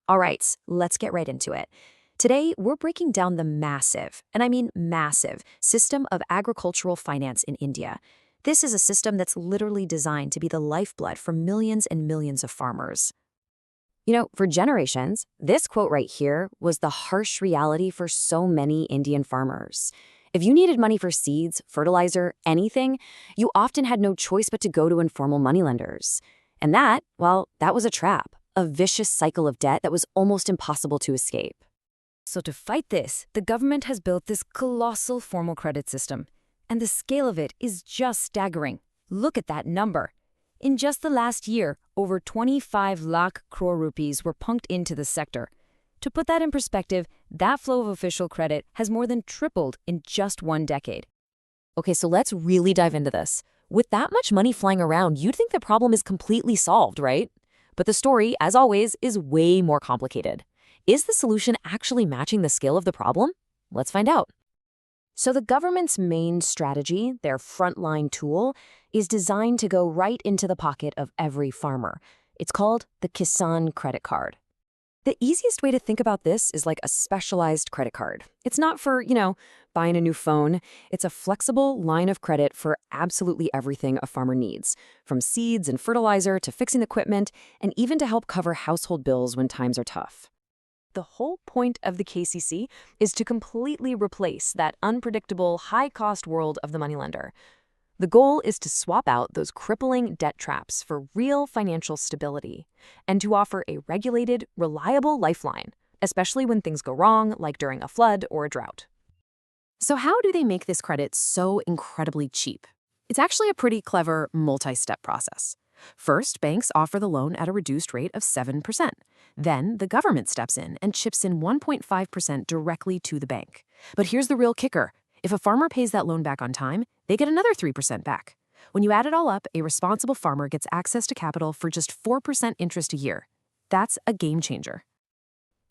All right, let's get right into it. Today, we're breaking down the massive, and I mean massive, system of agricultural finance in India. This is a system that's literally designed to be the lifeblood for millions and millions of farmers. For generations, this quote right here was the harsh reality for so many Indian farmers. If you needed money for seeds, fertilizer, anything, you often had no choice but to go to informal moneylenders. And that, well, that was a trap, a vicious cycle of debt that was almost impossible to escape. So to fight this, the government has built this colossal formal credit system. And the scale of it is just staggering. Look at that number. In just the last year, over 25 lakh crore rupees were pumped into the sector. To put that in perspective, that flow of official credit has more than tripled in just one decade. Okay, so let's really dive into this. With that much money flying around, you'd think the problem is completely solved, right? But the story, as always, is way more complicated. Is the solution actually matching the scale of the problem? Let's find out. So the government's main strategy, their frontline tool, is designed to go right into the pocket of every farmer. It's called the Kisan Credit Card. The easiest way to think about this is like a specialized credit card. It's not for, buying a new phone. It's a flexible line of credit for absolutely everything a farmer needs, from seeds and fertilizer to fixing equipment, and even to help cover household bills when times are tough. The whole point of the KCC is to completely replace that unpredictable, high-cost world of the moneylender. The goal is to swap out those crippling debt traps for real financial stability and to offer a regulated, reliable lifeline, especially when things go wrong, like during a flood or a drought. So how do they make this credit so incredibly cheap? It's actually a pretty clever multi-step process. First, banks offer the loan at a reduced rate of 7%. Then, the government steps in and chips in 1.5% directly to the bank. But here's the real kicker. If a farmer pays that loan back on time, they get another 3% back. When you add it all up, a responsible farmer gets access to capital for just 4% interest a year. That's a game changer.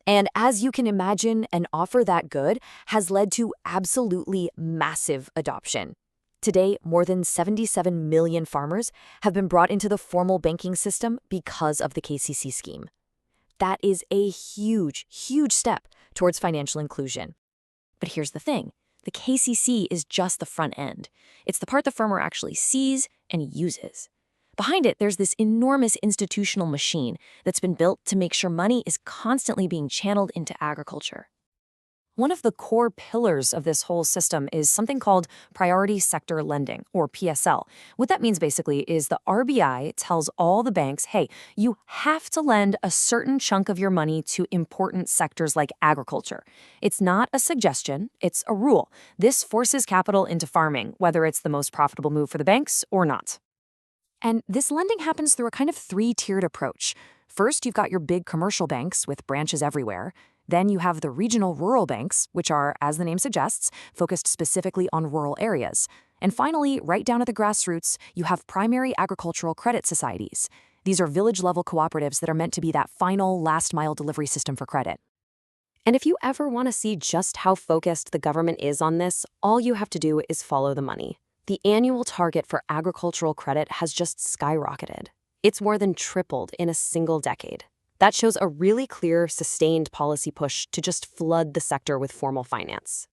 And as you can imagine, an offer that good has led to absolutely massive adoption. Today, more than 77 million farmers have been brought into the formal banking system because of the KCC scheme. That is a huge, huge step towards financial inclusion. But here's the thing. The KCC is just the front end. It's the part the farmer actually sees and uses. Behind it, there's this enormous institutional machine that's been built to make sure money is constantly being channeled into agriculture. One of the core pillars of this whole system is something called Priority Sector Lending, or PSL. What that means basically is the RBI tells all the banks, hey, you have to lend a certain chunk of your money to important sectors like agriculture. It's not a suggestion, it's a rule. This forces capital into farming, whether it's the most profitable move for the banks or not. And this lending happens through a kind of three-tiered approach. First, you've got your big commercial banks with branches everywhere. Then you have the regional rural banks, which are, as the name suggests, focused specifically on rural areas. And finally, right down at the grassroots, you have primary agricultural credit societies. These are village-level cooperatives that are meant to be that final last-mile delivery system for credit. And if you ever want to see just how focused the government is on this, all you have to do is follow the money. The annual target for agricultural credit has just skyrocketed. It's more than tripled in a single decade. That shows a really clear, sustained policy push to just flood the sector with formal finance.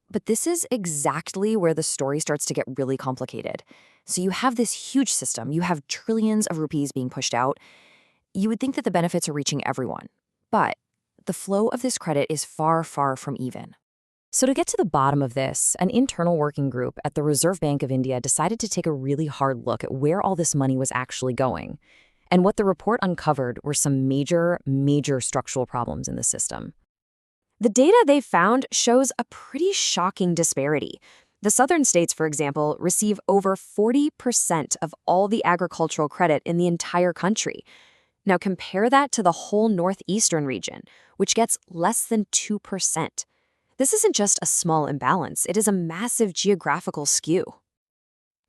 But this is exactly where the story starts to get really complicated. So you have this huge system, you have trillions of rupees being pushed out. You would think that the benefits are reaching everyone. But the flow of this credit is far, far from even. So to get to the bottom of this, an internal working group at the Reserve Bank of India decided to take a really hard look at where all this money was actually going. And what the report uncovered were some major, major structural problems in the system. The data they found shows a pretty shocking disparity. The southern states, for example, receive over 40% of all the agricultural credit in the entire country. Now compare that to the whole northeastern region, which gets less than 2%. This isn't just a small imbalance, it is a massive geographical skew.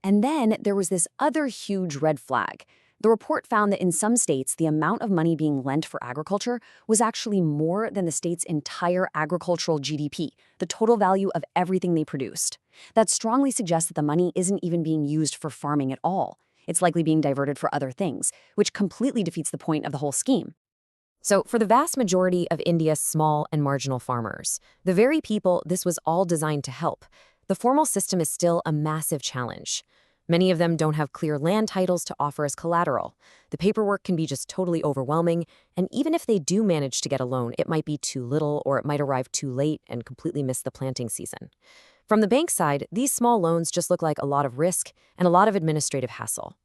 And then there was this other huge red flag. The report found that in some states, the amount of money being lent for agriculture was actually more than the state's entire agricultural GDP, the total value of everything they produced. That strongly suggests that the money isn't even being used for farming at all. It's likely being diverted for other things, which completely defeats the point of the whole scheme. So, for the vast majority of India's small and marginal farmers, the very people this was all designed to help, the formal system is still a massive challenge. Many of them don't have clear land titles to offer as collateral. The paperwork can be just totally overwhelming, and even if they do manage to get a loan, it might be too little or it might arrive too late and completely miss the planting season. From the bank side, these small loans just look like a lot of risk and a lot of administrative hassle.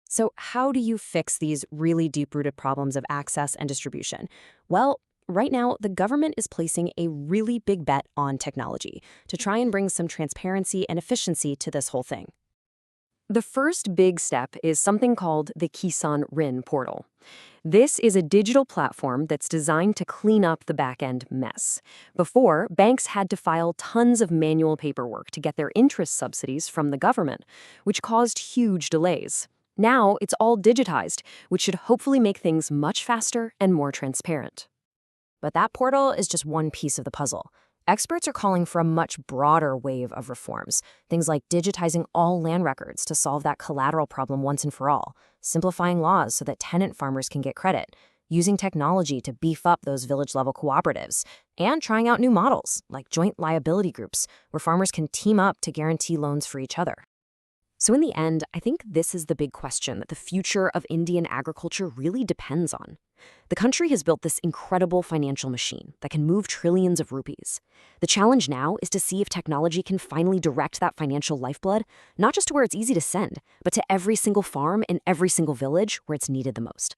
So, how do you fix these really deep-rooted problems of access and distribution? Well, right now, the government is placing a really big bet on technology to try and bring some transparency and efficiency to this whole thing. The first big step is something called the Kisan Rin portal. This is a digital platform that's designed to clean up the back-end mess. Before, banks had to file tons of manual paperwork to get their interest subsidies from the government, which caused huge delays. Now it's all digitized, which should hopefully make things much faster and more transparent. But that portal is just one piece of the puzzle. Experts are calling for a much broader wave of reforms, things like digitizing all land records to solve that collateral problem once and for all, simplifying laws so that tenant farmers can get credit, using technology to beef up those village-level cooperatives, and trying out new models, like joint liability groups, where farmers can team up to guarantee loans for each other. So in the end, I think this is the big question that the future of Indian agriculture really depends on. The country has built this incredible financial machine that can move trillions of rupees. The challenge now is to see if technology can finally direct that financial lifeblood, not just to where it's easy to send, but to every single farm in every single village where it's needed the most.